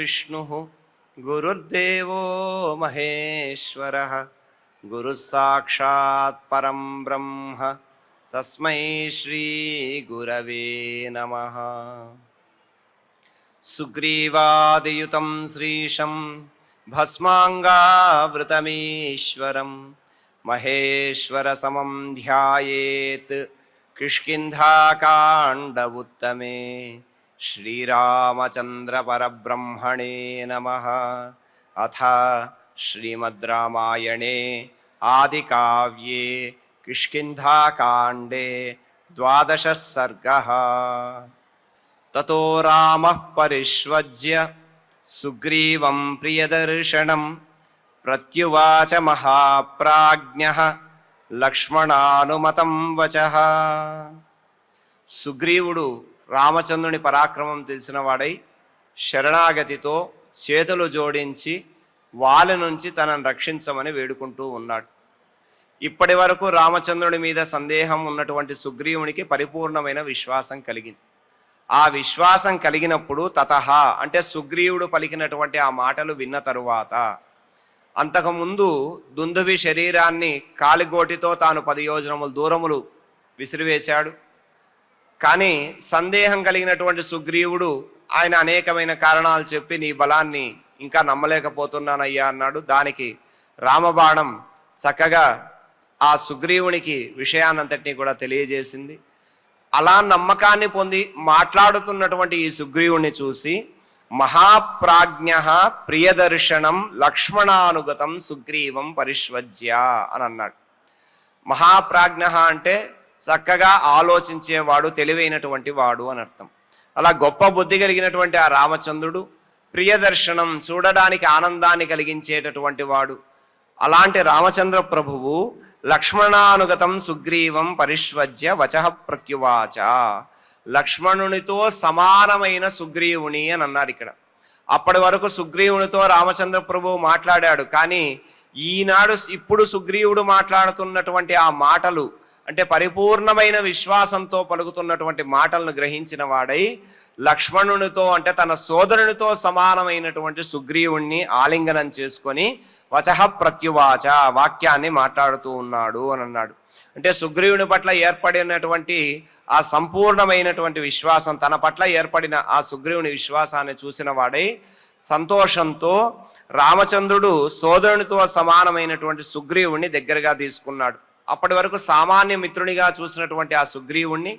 गुरुर्विष्णुः गुरुर्देवो महेश्वरः गुरुः साक्षात् परं ब्रह्म तस्मै श्री गुरवे नमः। सुग्रीवादियुतं श्रीशं भस्मांगावृतमीश्वरं महेश्वरसमं ध्यायेत् किष्किन्धाकाण्ड उत्तमे। श्रीरामचंद्र परब्रह्मणे नमः। अथ श्रीमद् रामायणे आदिकाव्ये किष्किन्धाकाण्डे 12 सर्गः। ततो रामः परिष्वज्य सुग्रीवं प्रियदर्शनं प्रत्युवाच महाप्राज्ञः लक्ष्मणानुमतं वचः। సుగ్రీవుడు రామచంద్రుని పరాక్రమం తెలిసిన వాడై శరణాగతితో చేతులు జోడించి వాళ్ళ నుంచి తనను రక్షించమని వేడుకుంటూ ఉన్నాడు. ఇప్పటి వరకు రామచంద్రుని మీద సందేహం ఉన్నటువంటి సుగ్రీవునికి పరిపూర్ణమైన విశ్వాసం కలిగింది. ఆ విశ్వాసం కలిగినప్పుడు తతః అంటే సుగ్రీవుడు పలికినటువంటి ఆ మాటలు విన్న తరువాత అంతకుముందు దుందుభి శరీరాన్ని కాలిగోటితో తాను 10 యోజనముల దూరములు విసిరివేశాడు. కానీ సందేహం కలిగినటువంటి సుగ్రీవుడు ఆయన అనేకమైన కారణాలు చెప్పి నీ బలాన్ని ఇంకా నమ్మలేకపోతున్నానయ్యా అన్నాడు. దానికి రామబాణం చక్కగా ఆ సుగ్రీవునికి విషయాన్నంతటినీ కూడా తెలియజేసింది. అలా నమ్మకాన్ని పొంది మాట్లాడుతున్నటువంటి ఈ సుగ్రీవుణ్ణి చూసి మహాప్రాజ్ఞ ప్రియదర్శనం లక్ష్మణానుగతం సుగ్రీవం పరిష్వజ్య అని అన్నాడు. మహాప్రాజ్ఞ అంటే చక్కగా ఆలోచించేవాడు, తెలివైనటువంటి వాడు అని అర్థం. అలా గొప్ప బుద్ధి కలిగినటువంటి ఆ రామచంద్రుడు ప్రియదర్శనం చూడడానికి ఆనందాన్ని కలిగించేటటువంటి వాడు. అలాంటి రామచంద్ర ప్రభువు లక్ష్మణానుగతం సుగ్రీవం పరిష్వజ్య వచః ప్రత్యువాచ. లక్ష్మణునితో సమానమైన సుగ్రీవుని అని అన్నారు ఇక్కడ. అప్పటి వరకు సుగ్రీవునితో రామచంద్ర ప్రభువు మాట్లాడాడు. కానీ ఇప్పుడు సుగ్రీవుడు మాట్లాడుతున్నటువంటి ఆ మాటలు అంటే పరిపూర్ణమైన విశ్వాసంతో పలుకుతున్నటువంటి మాటలను గ్రహించిన వాడై లక్ష్మణునితో అంటే తన సోదరునితో సమానమైనటువంటి సుగ్రీవుణ్ణి ఆలింగనం చేసుకొని వచః ప్రత్యువాచ వాక్యాన్ని మాట్లాడుతూ ఉన్నాడు అని అన్నాడు. అంటే సుగ్రీవుని పట్ల ఏర్పడినటువంటి ఆ సంపూర్ణమైనటువంటి విశ్వాసం, తన పట్ల ఏర్పడిన ఆ సుగ్రీవుని విశ్వాసాన్ని చూసిన వాడై సంతోషంతో రామచంద్రుడు సోదరునితో సమానమైనటువంటి సుగ్రీవుణ్ణి దగ్గరగా తీసుకున్నాడు. అప్పటి వరకు సామాన్య మిత్రునిగా చూసినటువంటి ఆ సుగ్రీవుణ్ణి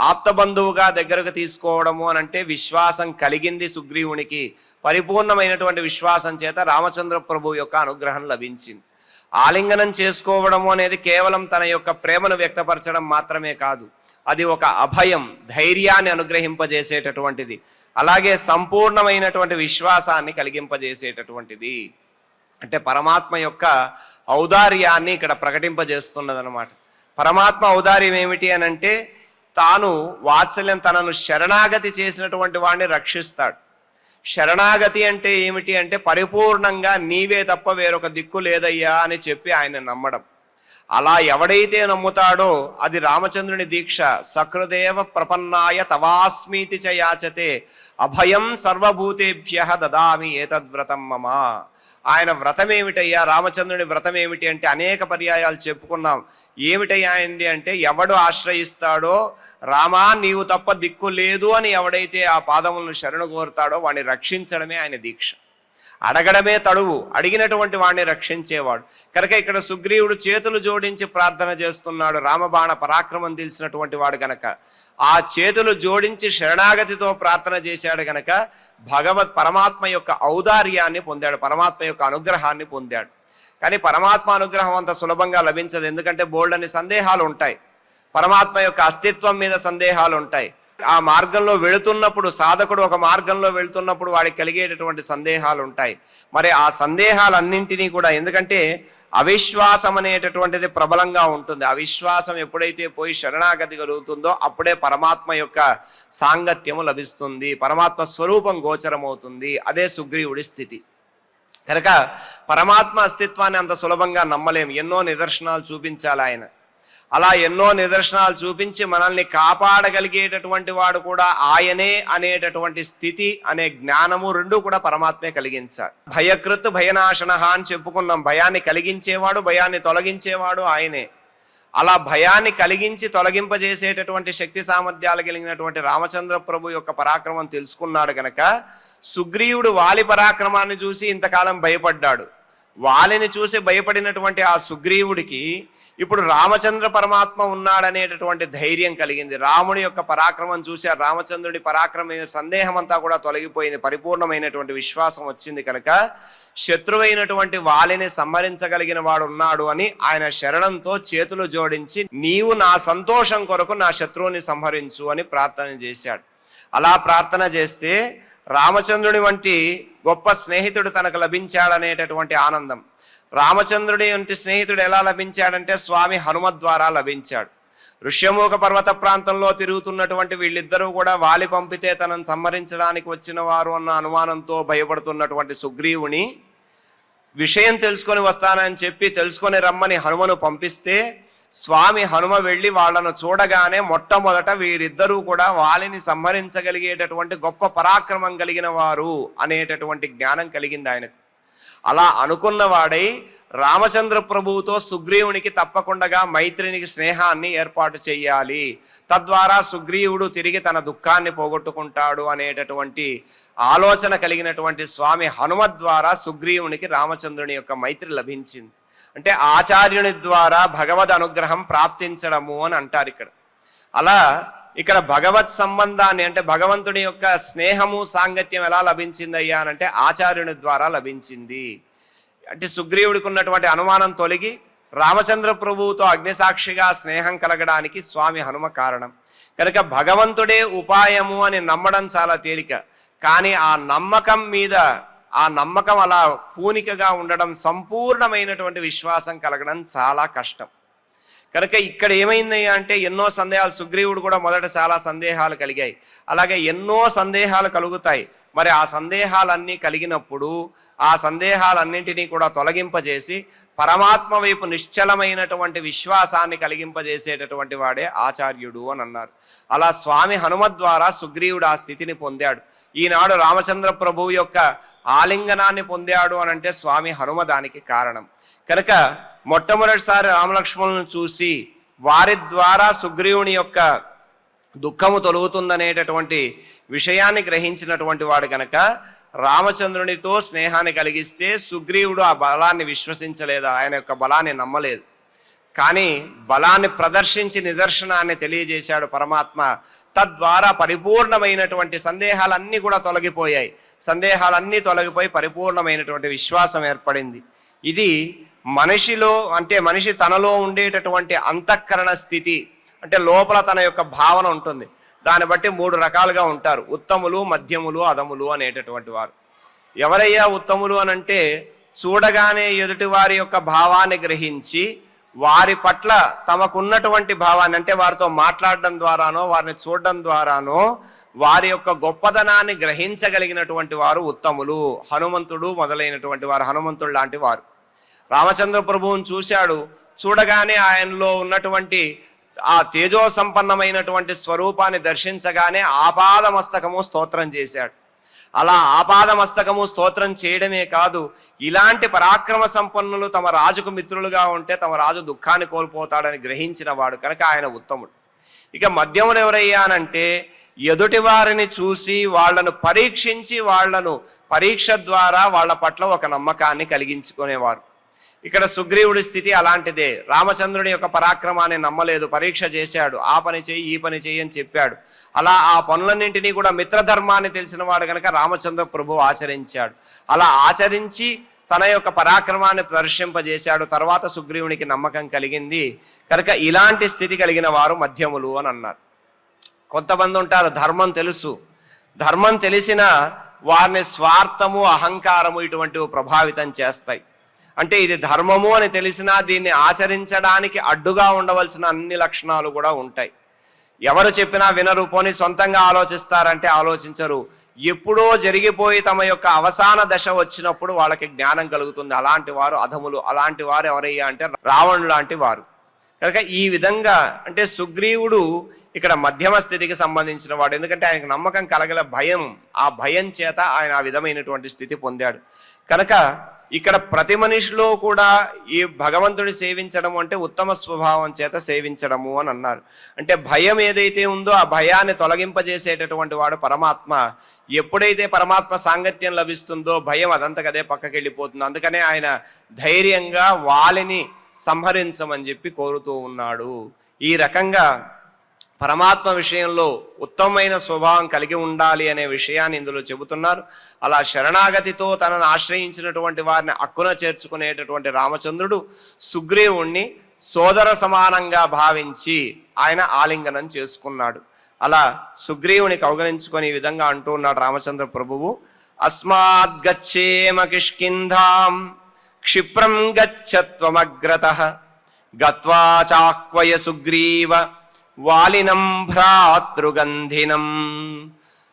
ఆప్తబంధువుగా దగ్గరకు తీసుకోవడము అని అంటే విశ్వాసం కలిగింది సుగ్రీవునికి. పరిపూర్ణమైనటువంటి విశ్వాసం చేత రామచంద్ర ప్రభు యొక్క అనుగ్రహం లభించింది. ఆలింగనం చేసుకోవడము అనేది కేవలం తన యొక్క ప్రేమను వ్యక్తపరచడం మాత్రమే కాదు, అది ఒక అభయం, ధైర్యాన్ని అనుగ్రహింపజేసేటటువంటిది. అలాగే సంపూర్ణమైనటువంటి విశ్వాసాన్ని కలిగింపజేసేటటువంటిది. అంటే పరమాత్మ యొక్క ఔదార్యాన్ని ఇక్కడ ప్రకటింపజేస్తున్నదనమాట. పరమాత్మ ఔదార్యం ఏమిటి అని అంటే తాను వాత్సల్యం, తనను శరణాగతి చేసినటువంటి వాడిని రక్షిస్తాడు. శరణాగతి అంటే ఏమిటి అంటే పరిపూర్ణంగా నీవే తప్ప వేరొక దిక్కు లేదయ్యా అని చెప్పి ఆయన నమ్మడం. అలా ఎవడైతే నమ్ముతాడో అది రామచంద్రుని దీక్ష. సకృదేవ ప్రపన్నాయ తవాస్మీతి చ యాచతే అభయం సర్వభూతేభ్య దదామి ఏతద్వ్రతం మమ. ఆయన వ్రతం ఏమిటయ్యా, రామచంద్రుని వ్రతం ఏమిటి అంటే అనేక పర్యాయాలు చెప్పుకున్నాం. ఏమిటయ్యా అయింది అంటే ఎవడు ఆశ్రయిస్తాడో రామా నీవు తప్ప దిక్కు లేదు అని ఎవడైతే ఆ పాదములను శరణు కోరుతాడో వాడిని రక్షించడమే ఆయన దీక్ష. అడగడమే తడువు, అడిగినటువంటి వాడిని రక్షించేవాడు. కనుక ఇక్కడ సుగ్రీవుడు చేతులు జోడించి ప్రార్థన చేస్తున్నాడు. రామబాణ పరాక్రమం తెలిసినటువంటి వాడు గనక ఆ చేతులు జోడించి శరణాగతితో ప్రార్థన చేశాడు గనక పరమాత్మ యొక్క ఔదార్యాన్ని పొందాడు, పరమాత్మ యొక్క అనుగ్రహాన్ని పొందాడు. కానీ పరమాత్మ అనుగ్రహం అంత సులభంగా లభించదు. ఎందుకంటే బోల్డని సందేహాలు ఉంటాయి, పరమాత్మ యొక్క అస్తిత్వం మీద సందేహాలు ఉంటాయి. ఆ మార్గంలో వెళుతున్నప్పుడు, సాధకుడు ఒక మార్గంలో వెళుతున్నప్పుడు వాడికి కలిగేటటువంటి సందేహాలు ఉంటాయి. మరి ఆ సందేహాలన్నింటినీ కూడా, ఎందుకంటే అవిశ్వాసం అనేటటువంటిది ప్రబలంగా ఉంటుంది. అవిశ్వాసం ఎప్పుడైతే పోయి శరణాగతి కలుగుతుందో అప్పుడే పరమాత్మ యొక్క సాంగత్యము లభిస్తుంది, పరమాత్మ స్వరూపం గోచరమవుతుంది. అదే సుగ్రీవుడి స్థితి. కనుక పరమాత్మ అస్తిత్వాన్ని అంత సులభంగా నమ్మలేం, ఎన్నో నిదర్శనాలు చూపించాలి ఆయన. అలా ఎన్నో నిదర్శనాలు చూపించి మనల్ని కాపాడగలిగేటటువంటి వాడు కూడా ఆయనే అనేటటువంటి స్థితి అనే జ్ఞానము రెండు కూడా పరమాత్మే కలిగించారు. భయకృత్ భయనాశన అని చెప్పుకున్నాం. భయాన్ని కలిగించేవాడు, భయాన్ని తొలగించేవాడు ఆయనే. అలా భయాన్ని కలిగించి తొలగింపజేసేటటువంటి శక్తి సామర్థ్యాలు కలిగినటువంటి రామచంద్ర ప్రభు యొక్క పరాక్రమం తెలుసుకున్నాడు గనక సుగ్రీవుడు వాలి పరాక్రమాన్ని చూసి ఇంతకాలం భయపడ్డాడు. వాలిని చూసి భయపడినటువంటి ఆ సుగ్రీవుడికి ఇప్పుడు రామచంద్ర పరమాత్మ ఉన్నాడనేటటువంటి ధైర్యం కలిగింది. రాముడి యొక్క పరాక్రమం చూసి ఆ రామచంద్రుడి పరాక్రమ సందేహం అంతా కూడా తొలగిపోయింది. పరిపూర్ణమైనటువంటి విశ్వాసం వచ్చింది కనుక శత్రువైనటువంటి వాలిని సంహరించగలిగిన వాడు ఉన్నాడు అని ఆయన శరణంతో చేతులు జోడించి నీవు నా సంతోషం కొరకు నా శత్రువుని సంహరించు అని ప్రార్థన చేశాడు. అలా ప్రార్థన చేస్తే రామచంద్రుడి వంటి గొప్ప స్నేహితుడు తనకు లభించాడనేటటువంటి ఆనందం. రామచంద్రుడి వంటి స్నేహితుడు ఎలా లభించాడంటే స్వామి హనుమ ద్వారా లభించాడు. ఋష్యమూక పర్వత ప్రాంతంలో తిరుగుతున్నటువంటి వీళ్ళిద్దరూ కూడా వాలి పంపితే తనను సంహరించడానికి వచ్చిన వారు అన్న అనుమానంతో భయపడుతున్నటువంటి సుగ్రీవుని విషయం తెలుసుకొని వస్తానని చెప్పి తెలుసుకొని రమ్మని హనుమను పంపిస్తే స్వామి హనుమ వెళ్ళి వాళ్లను చూడగానే మొట్టమొదట వీరిద్దరూ కూడా వాలిని సంహరించగలిగేటటువంటి గొప్ప పరాక్రమం కలిగిన వారు అనేటటువంటి జ్ఞానం కలిగింది ఆయనకు. అలా అనుకున్నవాడై రామచంద్ర ప్రభువుతో సుగ్రీవునికి తప్పకుండా మైత్రినికి స్నేహాన్ని ఏర్పాటు చేయాలి, తద్వారా సుగ్రీవుడు తిరిగి తన దుఃఖాన్ని పోగొట్టుకుంటాడు అనేటటువంటి ఆలోచన కలిగినటువంటి స్వామి హనుమ ద్వారా సుగ్రీవునికి రామచంద్రుని యొక్క మైత్రి లభించింది. అంటే ఆచార్యుని ద్వారా భగవద్ అనుగ్రహం ప్రాప్తించడము అని అంటారు ఇక్కడ. అలా ఇక్కడ భగవత్ సంబంధాన్ని అంటే భగవంతుడి యొక్క స్నేహము సాంగత్యం ఎలా లభించింది అయ్యా అంటే ఆచార్యుని ద్వారా లభించింది. అంటే సుగ్రీవుడికి ఉన్నటువంటి అనుమానం తొలగి రామచంద్ర ప్రభువుతో అగ్నిసాక్షిగా స్నేహం కలగడానికి స్వామి హనుమ కారణం కనుక భగవంతుడే ఉపాయము అని నమ్మడం చాలా తేలిక. కానీ ఆ నమ్మకం మీద ఆ నమ్మకం అలా పూనికగా ఉండడం, సంపూర్ణమైనటువంటి విశ్వాసం కలగడం చాలా కష్టం. కనుక ఇక్కడ ఏమైంది అంటే ఎన్నో సందేహాలు, సుగ్రీవుడు కూడా మొదట చాలా సందేహాలు కలిగాయి, అలాగే ఎన్నో సందేహాలు కలుగుతాయి. మరి ఆ సందేహాలన్నీ కలిగినప్పుడు ఆ సందేహాలన్నింటినీ కూడా తొలగింపజేసి పరమాత్మ వైపు నిశ్చలమైనటువంటి విశ్వాసాన్ని కలిగింపజేసేటటువంటి వాడే ఆచార్యుడు అని అన్నారు. అలా స్వామి హనుమ ద్వారా సుగ్రీవుడు ఆ స్థితిని పొందాడు. ఈనాడు రామచంద్ర ప్రభువు యొక్క ఆలింగనాన్ని పొందాడు అని అంటే స్వామి హనుమ దానికి కారణం. కనుక మొట్టమొదటిసారి రామలక్ష్మణులను చూసి వారి ద్వారా సుగ్రీవుని యొక్క దుఃఖము తొలుగుతుందనేటటువంటి విషయాన్ని గ్రహించినటువంటి వాడు కనుక రామచంద్రునితో స్నేహాన్ని కలిగిస్తే సుగ్రీవుడు ఆ బలాన్ని విశ్వసించలేదు, ఆయన యొక్క బలాన్ని నమ్మలేదు. కానీ బలాన్ని ప్రదర్శించి నిదర్శనాన్ని తెలియజేశాడు పరమాత్మ. తద్వారా పరిపూర్ణమైనటువంటి సందేహాలన్నీ కూడా తొలగిపోయాయి. సందేహాలన్నీ తొలగిపోయి పరిపూర్ణమైనటువంటి విశ్వాసం ఏర్పడింది. ఇది మనిషిలో అంటే మనిషి తనలో ఉండేటటువంటి అంతఃకరణ స్థితి అంటే లోపల తన యొక్క భావన ఉంటుంది. దాన్ని బట్టి మూడు రకాలుగా ఉంటారు: ఉత్తములు, మధ్యములు, అధములు అనేటటువంటి వారు. ఎవరయ్యా ఉత్తములు అనంటే చూడగానే ఎదుటి వారి యొక్క భావాన్ని గ్రహించి వారి పట్ల తమకున్నటువంటి భావాన్ని అంటే వారితో మాట్లాడడం ద్వారానో వారిని చూడడం ద్వారానో వారి యొక్క గొప్పదనాన్ని గ్రహించగలిగినటువంటి వారు ఉత్తములు. హనుమంతుడు మొదలైనటువంటి వారు, హనుమంతుడు లాంటి వారు. రామచంద్ర ప్రభువుని చూశాడు, చూడగానే ఆయనలో ఉన్నటువంటి ఆ తేజో సంపన్నమైనటువంటి స్వరూపాన్ని దర్శించగానే ఆపాదమస్తకము స్తోత్రం చేశాడు. అలా ఆపాదమస్తకము స్తోత్రం చేయడమే కాదు, ఇలాంటి పరాక్రమ సంపన్నులు తమ రాజుకు మిత్రులుగా ఉంటే తమ రాజు దుఃఖాన్ని కోల్పోతాడని గ్రహించిన వాడు కనుక ఆయన ఉత్తముడు. ఇక మధ్యముడు ఎవరయ్యానంటే ఎదుటి వారిని చూసి వాళ్లను పరీక్షించి వాళ్లను పరీక్ష ద్వారా వాళ్ళ పట్ల ఒక నమ్మకాన్ని కలిగించుకునేవారు. ఇక్కడ సుగ్రీవుడి స్థితి అలాంటిదే. రామచంద్రుడి యొక్క పరాక్రమాన్ని నమ్మలేదు, పరీక్ష చేశాడు. ఆ పని చేయి ఈ పని చేయి అని చెప్పాడు. అలా ఆ పనులన్నింటినీ కూడా మిత్రధర్మాన్ని తెలిసిన వాడు కనుక రామచంద్ర ప్రభు ఆచరించాడు. అలా ఆచరించి తన యొక్క పరాక్రమాన్ని ప్రదర్శింపజేశాడు. తర్వాత సుగ్రీవునికి నమ్మకం కలిగింది కనుక ఇలాంటి స్థితి కలిగిన వారు మధ్యములు అని అన్నారు. కొంతమంది ఉంటారు ధర్మం తెలుసు, ధర్మం తెలిసిన వారిని స్వార్థము, అహంకారము ఇటువంటివి ప్రభావితం చేస్తాయి. అంటే ఇది ధర్మము అని తెలిసినా దీన్ని ఆచరించడానికి అడ్డుగా ఉండవలసిన అన్ని లక్షణాలు కూడా ఉంటాయి. ఎవరు చెప్పినా వినరు, పోని సొంతంగా ఆలోచిస్తారంటే ఆలోచించరు. ఎప్పుడో జరిగిపోయి తమ యొక్క అవసాన దశ వచ్చినప్పుడు వాళ్ళకి జ్ఞానం కలుగుతుంది. అలాంటి వారు అధములు. అలాంటి వారు ఎవరయ్యా అంటే రావణుడు లాంటి వారు. కనుక ఈ విధంగా అంటే సుగ్రీవుడు ఇక్కడ మధ్యమ స్థితికి సంబంధించిన వాడు. ఎందుకంటే ఆయనకు నమ్మకం కలగల భయం, ఆ భయం చేత ఆయన ఆ విధమైనటువంటి స్థితి పొందాడు. కనుక ఇక్కడ ప్రతి మనిషిలో కూడా ఈ భగవంతుడి సేవించడము అంటే ఉత్తమ స్వభావం చేత సేవించడము అని అన్నారు. అంటే భయం ఏదైతే ఉందో ఆ భయాన్ని తొలగింపజేసేటటువంటి వాడు పరమాత్మ. ఎప్పుడైతే పరమాత్మ సాంగత్యం లభిస్తుందో భయం అదంతకదే పక్కకి వెళ్ళిపోతుంది. అందుకనే ఆయన ధైర్యంగా వాలిని సంహరించమని చెప్పి కోరుతూ ఉన్నాడు. ఈ రకంగా పరమాత్మ విషయంలో ఉత్తమమైన స్వభావం కలిగి ఉండాలి అనే విషయాన్ని ఇందులో చెబుతున్నారు. అలా శరణాగతితో తనను ఆశ్రయించినటువంటి వారిని అక్కున చేర్చుకునేటటువంటి రామచంద్రుడు సుగ్రీవుణ్ణి సోదర సమానంగా భావించి ఆయన ఆలింగనం చేసుకున్నాడు. అలా సుగ్రీవుని కౌగలించుకొని ఈ విధంగా అంటూ ఉన్నాడు రామచంద్ర ప్రభువు, అస్మాద్గచ్చేమ కిష్కింధాం క్షిప్రం గచ్చత్వమగ్రతః గత్వా చాక్వయ సుగ్రీవ వాలినం భ్రాతృగంధినం.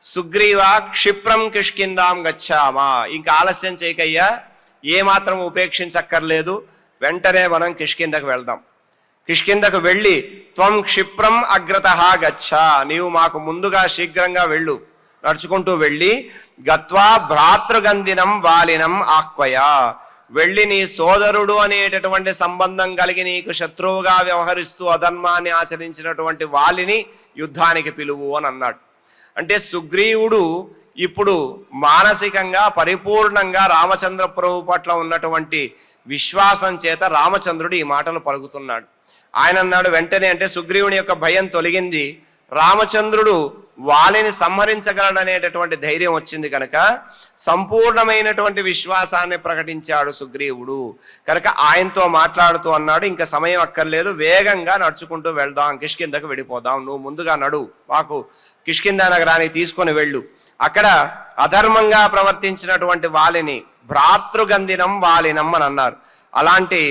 సుగ్రీవ క్షిప్రం కిష్కిందాం గచ్చామా, ఇంకా ఆలస్యం చేయకయ్యా, ఏమాత్రం ఉపేక్షించక్కర్లేదు, వెంటనే మనం కిష్కిందకు వెళ్దాం. కిష్కిందకు వెళ్ళి త్వం క్షిప్రం అగ్రతః గచ్చా, నీవు మాకు ముందుగా శీఘ్రంగా వెళ్ళు, నడుచుకుంటూ వెళ్ళి గత్వా భ్రాతృగంధినం వాలినం ఆహ్వయ, వెళ్ళి నీ సోదరుడు అనేటటువంటి సంబంధం కలిగి నీకు శత్రువుగా వ్యవహరిస్తూ అధర్మాన్ని ఆచరించినటువంటి వాలిని యుద్ధానికి పిలువు అని అన్నాడు. అంటే సుగ్రీవుడు ఇప్పుడు మానసికంగా పరిపూర్ణంగా రామచంద్ర ప్రభు పట్ల ఉన్నటువంటి విశ్వాసం చేత రామచంద్రుడు ఈ మాటలు పలుకుతున్నాడు. ఆయన అన్నాడు వెంటనే, అంటే సుగ్రీవుని యొక్క భయం తొలగింది, రామచంద్రుడు వాలిని సంహరించగలడనేటటువంటి ధైర్యం వచ్చింది కనుక సంపూర్ణమైనటువంటి విశ్వాసాన్ని ప్రకటించాడు సుగ్రీవుడు. కనుక ఆయనతో మాట్లాడుతూ అన్నాడు, ఇంకా సమయం అక్కర్లేదు, వేగంగా నడుచుకుంటూ వెళ్దాం, కిష్కిందకు వెళ్ళిపోదాం, నువ్వు ముందుగా నడు, మాకు కిష్కింద నగరానికి తీసుకొని వెళ్ళు, అక్కడ అధర్మంగా ప్రవర్తించినటువంటి వాలిని భ్రాతృగంధినం వాలినం అని అన్నారు. అలాంటి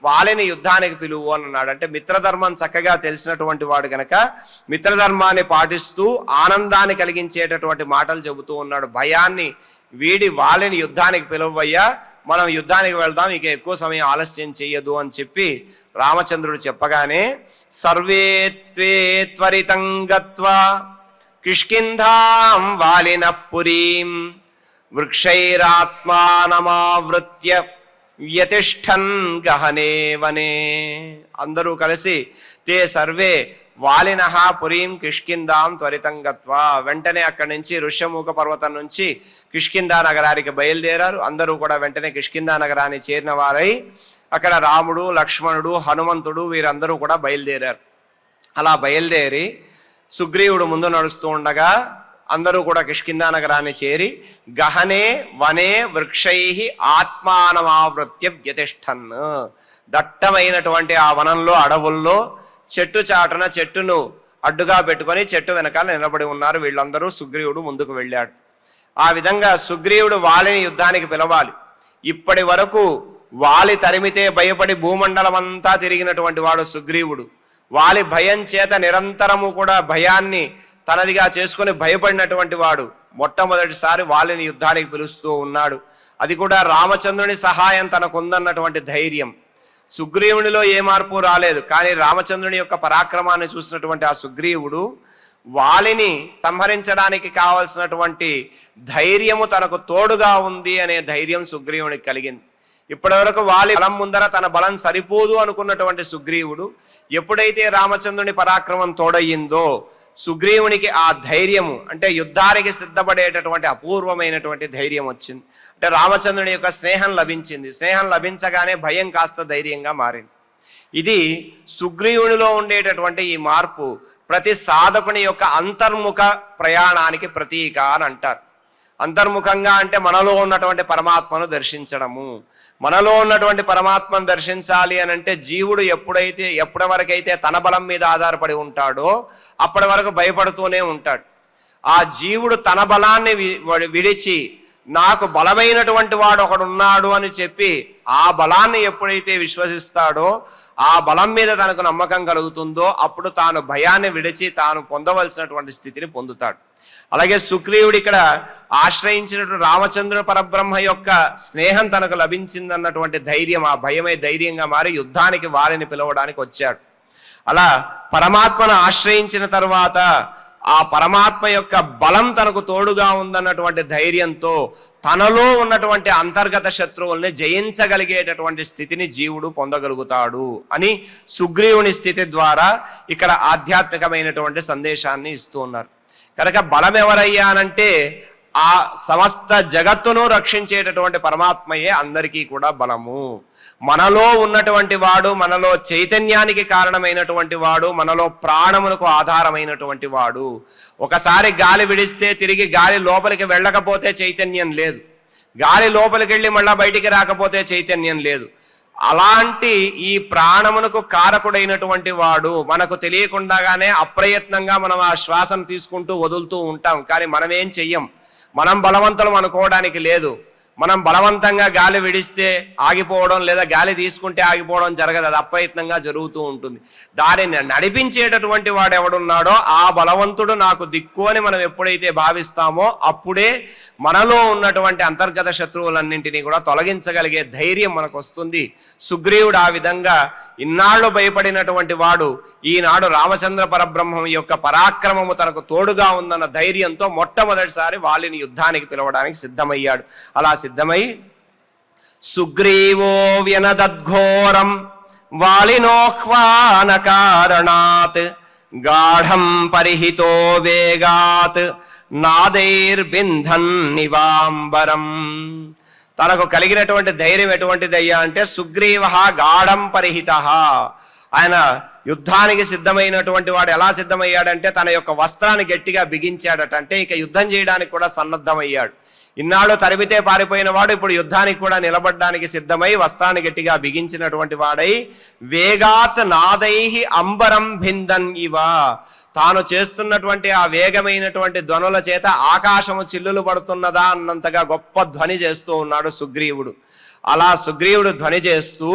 వాలిని యుద్ధానికి పిలువు అని అన్నాడు. అంటే మిత్రధర్మం చక్కగా తెలిసినటువంటి వాడు గనక మిత్రధర్మాన్ని పాటిస్తూ ఆనందాన్ని కలిగించేటటువంటి మాటలు చెబుతూ ఉన్నాడు. భయాన్ని వీడి వాలిని యుద్ధానికి పిలువయ్యా, మనం యుద్ధానికి వెళ్దాం, ఇక ఎక్కువ సమయం ఆలస్యం చెయ్యదు అని చెప్పి రామచంద్రుడు చెప్పగానే సర్వే త్వే త్వరితం గత్వా కిష్కింధాం వాలినః పురీం వృక్షైరాత్మానమావృత్య వ్యతిష్ఠన్ గహనే వనే. అందరూ కలిసి తే సర్వే వాలినః పురీం కిష్కిందాం త్వరితం గత్వా, వెంటనే అక్కడి నుంచి ఋష్యమూక పర్వతం నుంచి కిష్కిందా నగరానికి బయలుదేరారు. అందరూ కూడా వెంటనే కిష్కిందా నగరాన్ని చేరిన వారై అక్కడ రాముడు, లక్ష్మణుడు, హనుమంతుడు వీరందరూ కూడా బయలుదేరారు. అలా బయలుదేరి సుగ్రీవుడు ముందు నడుస్తూ ఉండగా అందరూ కూడా కిష్కిందా నగరాన్ని చేరి గహనే వనే వృక్షై ఆత్మానమావృత్య వ్యతిష్ఠన్, దట్టమైనటువంటి ఆ వనంలో అడవుల్లో చెట్టు చాటున చెట్టును అడ్డుగా పెట్టుకొని చెట్టు వెనకాల నిలబడి ఉన్నారు వీళ్ళందరూ. సుగ్రీవుడు ముందుకు వెళ్ళాడు. ఆ విధంగా సుగ్రీవుడు వాలిని యుద్ధానికి పిలవాలి. ఇప్పటి వరకు వాలి తరిమితే భయపడి భూమండలం అంతా తిరిగినటువంటి వాడు సుగ్రీవుడు. వాలి భయం చేత నిరంతరము కూడా భయాన్ని తనదిగా చేసుకుని భయపడినటువంటి వాడు మొట్టమొదటిసారి వాలిని యుద్ధానికి పిలుస్తూ ఉన్నాడు. అది కూడా రామచంద్రుని సహాయం తనకుందన్నటువంటి ధైర్యం. సుగ్రీవునిలో ఏ మార్పు రాలేదు, కానీ రామచంద్రుని యొక్క పరాక్రమాన్ని చూసినటువంటి ఆ సుగ్రీవుడు వాలిని సంహరించడానికి కావలసినటువంటి ధైర్యము తనకు తోడుగా ఉంది అనే ధైర్యం సుగ్రీవునికి కలిగింది. ఇప్పటివరకు వాలి బలం ముందర తన బలం సరిపోదు అనుకున్నటువంటి సుగ్రీవుడు ఎప్పుడైతే రామచంద్రుని పరాక్రమం తోడయ్యిందో సుగ్రీవునికి ఆ ధైర్యము, అంటే యుద్ధానికి సిద్ధపడేటటువంటి అపూర్వమైనటువంటి ధైర్యం వచ్చింది. అంటే రామచంద్రుని యొక్క స్నేహం లభించింది. స్నేహం లభించగానే భయం కాస్త ధైర్యంగా మారింది. ఇది సుగ్రీవునిలో ఉండేటటువంటి ఈ మార్పు ప్రతి సాధకుని యొక్క అంతర్ముఖ ప్రయాణానికి ప్రతీక అని అంటారు. అంతర్ముఖంగా అంటే మనలో ఉన్నటువంటి పరమాత్మను దర్శించడము. మనలో ఉన్నటువంటి పరమాత్మను దర్శించాలి అని అంటే జీవుడు ఎప్పటి వరకైతే తన బలం మీద ఆధారపడి ఉంటాడో అప్పటి వరకు భయపడుతూనే ఉంటాడు. ఆ జీవుడు తన బలాన్ని విడిచి నాకు బలమైనటువంటి వాడు ఒకడున్నాడు అని చెప్పి ఆ బలాన్ని ఎప్పుడైతే విశ్వసిస్తాడో, ఆ బలం మీద తనకు నమ్మకం కలుగుతుందో అప్పుడు తాను భయాన్ని విడిచి తాను పొందవలసినటువంటి స్థితిని పొందుతాడు. అలాగే సుగ్రీవుడు ఇక్కడ ఆశ్రయించినటువంటి రామచంద్ర పరబ్రహ్మ యొక్క స్నేహం తనకు లభించిందన్నటువంటి ధైర్యం, ఆ భయమే ధైర్యంగా మారి యుద్ధానికి వాలిని పిలవడానికి వచ్చాడు. అలా పరమాత్మను ఆశ్రయించిన తర్వాత ఆ పరమాత్మ యొక్క బలం తనకు తోడుగా ఉందన్నటువంటి ధైర్యంతో తనలో ఉన్నటువంటి అంతర్గత శత్రువుల్ని జయించగలిగేటటువంటి స్థితిని జీవుడు పొందగలుగుతాడు అని సుగ్రీవుని స్థితి ద్వారా ఇక్కడ ఆధ్యాత్మికమైనటువంటి సందేశాన్ని ఇస్తూ ఉన్నారు. కనుక బలం ఎవరయ్యానంటే ఆ సమస్త జగత్తును రక్షించేటటువంటి పరమాత్మయే అందరికీ కూడా బలము. మనలో ఉన్నటువంటి వాడు, మనలో చైతన్యానికి కారణమైనటువంటి వాడు, మనలో ప్రాణమునకు ఆధారమైనటువంటి వాడు. ఒకసారి గాలి విడిస్తే తిరిగి గాలి లోపలికి వెళ్ళకపోతే చైతన్యం లేదు, గాలి లోపలికి వెళ్ళి మళ్ళా బయటికి రాకపోతే చైతన్యం లేదు. అలాంటి ఈ ప్రాణమునకు కారకుడైనటువంటి వాడు మనకు తెలియకుండానే అప్రయత్నంగా మనం ఆ శ్వాసను తీసుకుంటూ వదులుతూ ఉంటాం. కానీ మనం ఏం చెయ్యం, మనం బలవంతులం అనుకోవడానికి లేదు. మనం బలవంతంగా గాలి విడిస్తే ఆగిపోవడం లేదా గాలి తీసుకుంటే ఆగిపోవడం జరగదు, అది అప్రయత్నంగా జరుగుతూ ఉంటుంది. దానిని నడిపించేటటువంటి వాడు ఎవడున్నాడో ఆ బలవంతుడు నాకు దిక్కు అని మనం ఎప్పుడైతే భావిస్తామో అప్పుడే మనలో ఉన్నటువంటి అంతర్గత శత్రువులన్నింటినీ కూడా తొలగించగలిగే ధైర్యం మనకు వస్తుంది. సుగ్రీవుడు ఆ విధంగా ఇన్నాళ్ళు భయపడినటువంటి వాడు ఈనాడు రామచంద్ర పరబ్రహ్మం యొక్క పరాక్రమము తనకు తోడుగా ఉందన్న ధైర్యంతో మొట్టమొదటిసారి వాలిని యుద్ధానికి పిలవడానికి సిద్ధమయ్యాడు. అలా సిద్ధమై సుగ్రీవో వ్యనదద్ఘోరం వాలినోహ్వాన కారణాత్ గాఢం పరిహితో వేగాత్ నాదైర్బింధన్ నివాంబరం. తనకు కలిగినటువంటి ధైర్యం ఎటువంటిదయ్యా అంటే సుగ్రీవ గాఢం పరిహిత, ఆయన యుద్ధానికి సిద్ధమైనటువంటి వాడు ఎలా సిద్ధమయ్యాడంటే తన యొక్క వస్త్రాన్ని గట్టిగా బిగించాడట. అంటే ఇక యుద్ధం చేయడానికి కూడా సన్నద్ధమయ్యాడు. ఇన్నాళ్ళు తరిమితే పారిపోయిన వాడు ఇప్పుడు యుద్ధానికి కూడా నిలబడడానికి సిద్ధమై వస్త్రాన్ని గట్టిగా బిగించినటువంటి వాడై వేగాత్ నాదైహి అంబరం భిందన్ ఇవ, తాను చేస్తున్నటువంటి ఆ వేగమైనటువంటి ధ్వనుల చేత ఆకాశము చిల్లులు పడుతున్నదా అన్నంతగా గొప్ప ధ్వని చేస్తూ ఉన్నాడు సుగ్రీవుడు. అలా సుగ్రీవుడు ధ్వని చేస్తూ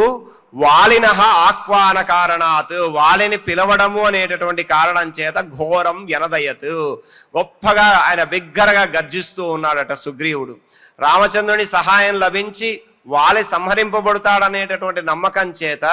వాలినః ఆహ్వాన కారణాత్, వాలిని పిలవడము అనేటటువంటి కారణం చేత ఘోరం యనదయత్, గొప్పగా ఆయన బిగ్గరగా గర్జిస్తూ ఉన్నాడట సుగ్రీవుడు. రామచంద్రుని సహాయం లభించి వాలి సంహరింపబడతాడనేటటువంటి నమ్మకం చేత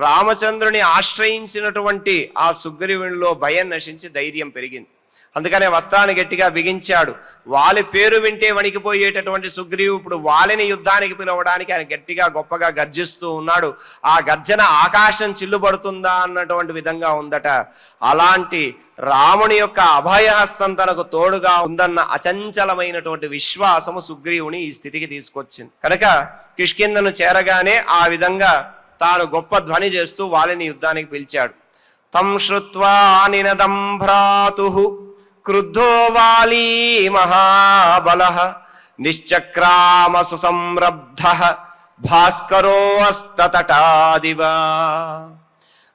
రామచంద్రుని ఆశ్రయించినటువంటి ఆ సుగ్రీవునిలో భయం నశించి ధైర్యం పెరిగింది. అందుకనే వస్త్రాన్ని గట్టిగా బిగించాడు. వాలి పేరు వింటే వణికిపోయేటటువంటి సుగ్రీవు ఇప్పుడు వాలిని యుద్ధానికి పిలవడానికి ఆయన గట్టిగా గొప్పగా గర్జిస్తూ ఉన్నాడు. ఆ గర్జన ఆకాశం చిల్లుబడుతుందా అన్నటువంటి విధంగా ఉందట. అలాంటి రాముని యొక్క అభయహస్తం తనకు తోడుగా ఉందన్న అచంచలమైనటువంటి విశ్వాసము సుగ్రీవుని ఈ స్థితికి తీసుకొచ్చింది. కనుక కిష్కింధను చేరగానే ఆ విధంగా తాను గొప్ప ధ్వని చేస్తూ వాలిని యుద్ధానికి పిలిచాడు. తం శ్రుత్వా నినదం భ్రాతుః క్రుద్ధో వాలీ మహాబలః నిశ్చక్రామ సుసంరబ్ధః భాస్కరో అస్తతటాదివ.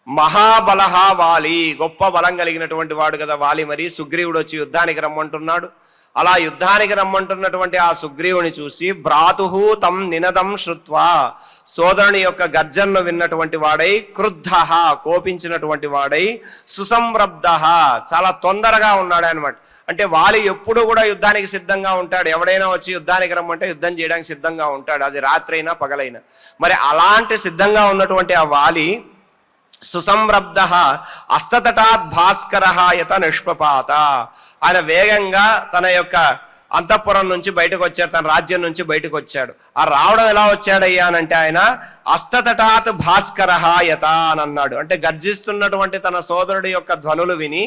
మహాబలః వాలి, గొప్ప బలం కలిగినటువంటి వాడు కదా వాలి. మరి సుగ్రీవుడు వచ్చి యుద్ధానికి రమ్మంటున్నాడు. అలా యుద్ధానికి రమ్మంటున్నటువంటి ఆ సుగ్రీవుని చూసి భ్రాతుః తం నినదం శ్రుత్వా, సోదరుని యొక్క గర్జన్ను విన్నటువంటి వాడై, క్రుద్ధః కోపించినటువంటి వాడై, సుసంరబ్ధః చాలా తొందరగా ఉన్నాడు అనమాట. అంటే వాలి ఎప్పుడు కూడా యుద్ధానికి సిద్ధంగా ఉంటాడు. ఎవడైనా వచ్చి యుద్ధానికి రమ్మంటే యుద్ధం చేయడానికి సిద్ధంగా ఉంటాడు, అది రాత్రైనా పగలైనా. మరి అలాంటి సిద్ధంగా ఉన్నటువంటి ఆ వాలి సుసంరబ్ధః అస్తతటాత్ భాస్కరః యత నిష్పపాత, ఆయన వేగంగా తన యొక్క అంతఃపురం నుంచి బయటకు వచ్చాడు, తన రాజ్యం నుంచి బయటకు వచ్చాడు. ఆ రావడం ఎలా వచ్చాడయ్యా అనంటే ఆయన అస్తతటాత్ భాస్కరః యత అని అన్నాడు. అంటే గర్జిస్తున్నటువంటి తన సోదరుడి యొక్క ధ్వనులు విని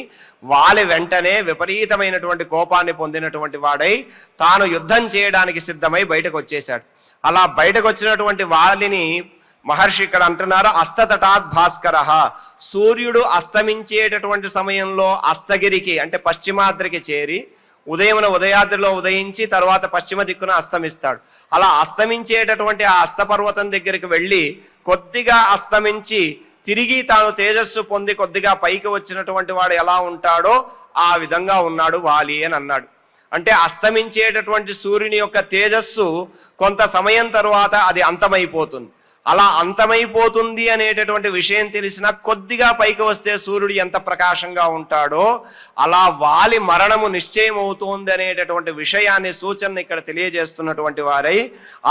వాలి వెంటనే విపరీతమైనటువంటి కోపాన్ని పొందినటువంటి వాడై తాను యుద్ధం చేయడానికి సిద్ధమై బయటకు వచ్చేశాడు. అలా బయటకు వచ్చినటువంటి వాలిని మహర్షి ఇక్కడ అంటున్నారు అస్తతటాత్ భాస్కరః, సూర్యుడు అస్తమించేటటువంటి సమయంలో అస్తగిరికి అంటే పశ్చిమాద్రికి చేరి ఉదయాద్రిలో ఉదయించి తర్వాత పశ్చిమ దిక్కున అస్తమిస్తాడు. అలా అస్తమించేటటువంటి ఆ అస్తపర్వతం దగ్గరికి వెళ్ళి కొద్దిగా అస్తమించి తిరిగి తాను తేజస్సు పొంది కొద్దిగా పైకి వచ్చినటువంటి వాడు ఎలా ఉంటాడో ఆ విధంగా ఉన్నాడు వాలి అని అన్నాడు. అంటే అస్తమించేటటువంటి సూర్యుని యొక్క తేజస్సు కొంత సమయం తరువాత అది అంతమైపోతుంది. అలా అంతమైపోతుంది అనేటటువంటి విషయం తెలిసినా కొద్దిగా పైకి వస్తే సూర్యుడు ఎంత ప్రకాశంగా ఉంటాడో అలా వాలి మరణము నిశ్చయం అవుతోంది అనేటటువంటి విషయాన్ని సూచనని ఇక్కడ తెలియజేస్తున్నటువంటి వారై,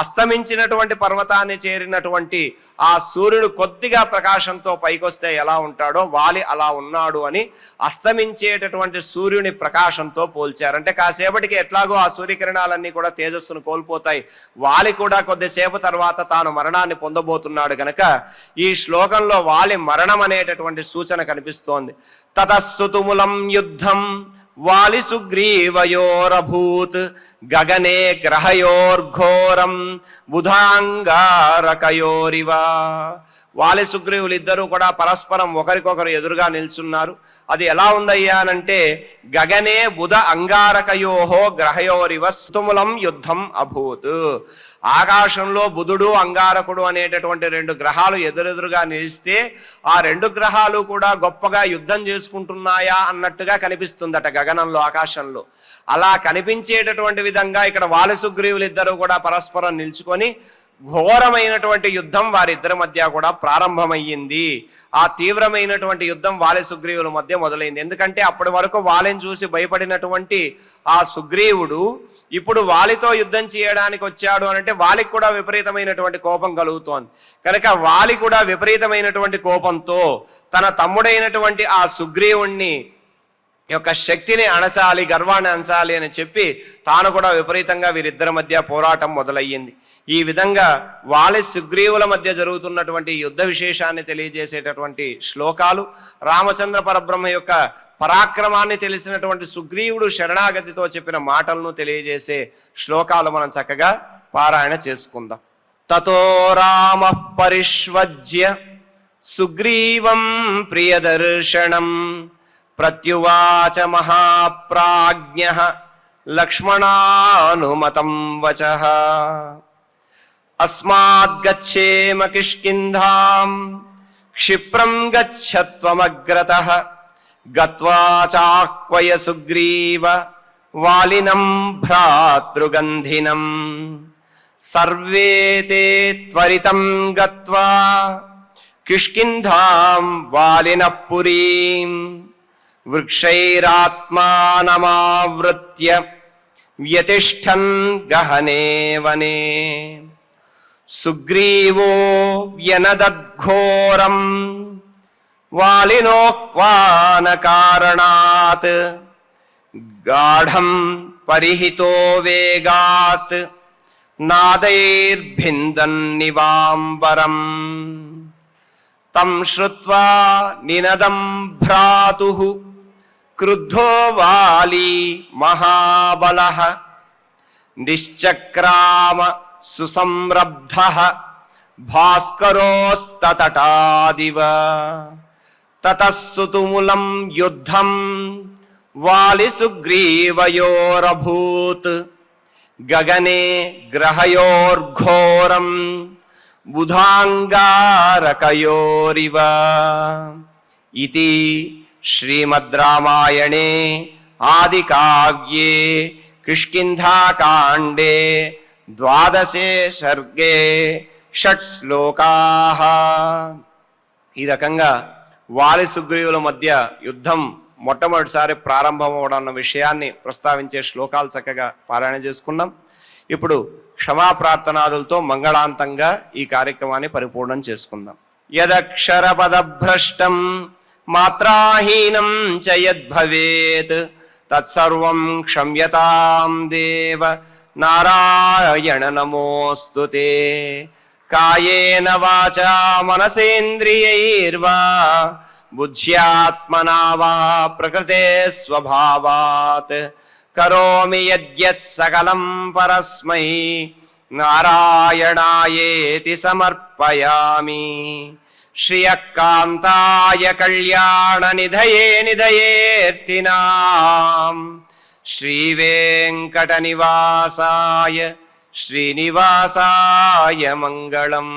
అస్తమించినటువంటి పర్వతాన్ని చేరినటువంటి ఆ సూర్యుడు కొద్దిగా ప్రకాశంతో పైకొస్తే ఎలా ఉంటాడో వాలి అలా ఉన్నాడు అని అస్తమించేటటువంటి సూర్యుని ప్రకాశంతో పోల్చారు. అంటే కాసేపటికి ఎట్లాగో ఆ సూర్యకిరణాలన్నీ కూడా తేజస్సును కోల్పోతాయి, వాలి కూడా కొద్దిసేపు తర్వాత తాను మరణాన్ని పొందబోతున్నాడు గనక ఈ శ్లోకంలో వాలి మరణం అనేటటువంటి సూచన కనిపిస్తోంది. తతస్తుతుములం యుద్ధం వాలి సుగ్రీవయోరభూత్ గగనే గ్రహయోర్ఘోరం బుధాంగారకయోరివ. వాలి సుగ్రీవులు ఇద్దరూ కూడా పరస్పరం ఒకరికొకరు ఎదురుగా నిల్చున్నారు. అది ఎలా ఉందయ్యా అనంటే గగనే బుధ అంగారకయోహో గ్రహయోరివ స్తుములం యుద్ధం అభూత్. ఆకాశంలో బుధుడు అంగారకుడు అనేటటువంటి రెండు గ్రహాలు ఎదురెదురుగా నిలిస్తే ఆ రెండు గ్రహాలు కూడా గొప్పగా యుద్ధం చేసుకుంటున్నాయా అన్నట్టుగా కనిపిస్తుందట గగనంలో, ఆకాశంలో. అలా కనిపించేటటువంటి విధంగా ఇక్కడ వాలి సుగ్రీవులు ఇద్దరు కూడా పరస్పరం నిల్చుకొని ఘోరమైనటువంటి యుద్ధం వారిద్దరి మధ్య కూడా ప్రారంభమయ్యింది. ఆ తీవ్రమైనటువంటి యుద్ధం వాలి సుగ్రీవుల మధ్య మొదలైంది. ఎందుకంటే అప్పటి వరకు వాలిని చూసి భయపడినటువంటి ఆ సుగ్రీవుడు ఇప్పుడు వాలితో యుద్ధం చేయడానికి వచ్చాడు అనంటే వాలికి కూడా విపరీతమైనటువంటి కోపం కలుగుతోంది. కనుక వాలి కూడా విపరీతమైనటువంటి కోపంతో తన తమ్ముడైనటువంటి ఆ సుగ్రీవుణ్ణి యొక్క శక్తిని అణచాలి, గర్వాన్ని అణచాలి అని చెప్పి తాను కూడా విపరీతంగా వీరిద్దరి మధ్య పోరాటం మొదలయ్యింది. ఈ విధంగా వాలి సుగ్రీవుల మధ్య జరుగుతున్నటువంటి యుద్ధ విశేషాన్ని తెలియజేసేటటువంటి శ్లోకాలు, రామచంద్ర పరబ్రహ్మ యొక్క పరాక్రమాన్ని తెలిసినటువంటి సుగ్రీవుడు శరణాగతితో చెప్పిన మాటలను తెలియజేసే శ్లోకాలు మనం చక్కగా పారాయణ చేసుకుందాం. తతో రామ పరిష్వజ్య సుగ్రీవం ప్రియదర్శనం ప్రత్యువాచ మహాప్రాజ్ఞః లక్ష్మణానుమతం వచః అస్మాద్గచ్చేమ కిష్కింధాం క్షిప్రం గచ్చత్వమగ్రతః గత్వా చాహ్వయ సుగ్రీవ వాలినం భ్రాతృగంధినం సర్వే తే త్వరితం గత్వా కిష్కింధాం వాలినః పురీం వృక్షైరాత్మానమావృత్య వ్యతిష్ఠన్ గహనే వనే సుగ్రీవో వ్యనదద్ఘోరం వాలినోహ్వానకారణాత్ గాఢం పరిహితో వేగాత్ నాదైర్భిందన్నివాంబరం తం శ్రుత్వా నినదం భ్రాతుః క్రుద్ధో వాలి మహాబలః నిశ్చక్రామ సుసంరబ్ధః భాస్కరోస్తతటాదివ తతస్సుతుములం యుద్ధం వాలి సుగ్రీవయోరభూత్ గగనే గ్రహయోర్ఘోరం బుధాంగారకయోరివ. ఇతి శ్రీమద్ రామాయణే ఆది కావ్యే కిష్కింధాకాండే ద్వాదశే సర్గే షట్ శ్లోకాః. ఈ రకంగా వాలి సుగ్రీవుల మధ్య యుద్ధం మొట్టమొదటిసారి ప్రారంభమవడం అన్న విషయాన్ని ప్రస్తావించే శ్లోకాలు చక్కగా పారాయణ చేసుకున్నాం. ఇప్పుడు క్షమాప్రార్థనాదులతో మంగళాంతంగా ఈ కార్యక్రమాన్ని పరిపూర్ణం చేసుకుందాం. యదక్షరపదభ్రష్టం మాత్రాహీనం చ యద్భవేత్ తత్సర్వం క్షమ్యతాం దేవ నారాయణ నమోస్తుతే. కాయేన వాచా మనసేంద్రియైర్వా బుద్ధ్యాత్మనా వా ప్రకృతే స్వభావాత్ కరోమి యద్యత్ సకలం పరస్మై నారాయణాయేతి సమర్పయామి. శ్రియకాంతాయ కళ్యాణ నిధయే నిధయేర్తినాం శ్రీవేంకట నివాసాయ శ్రీనివాసాయ మంగళం.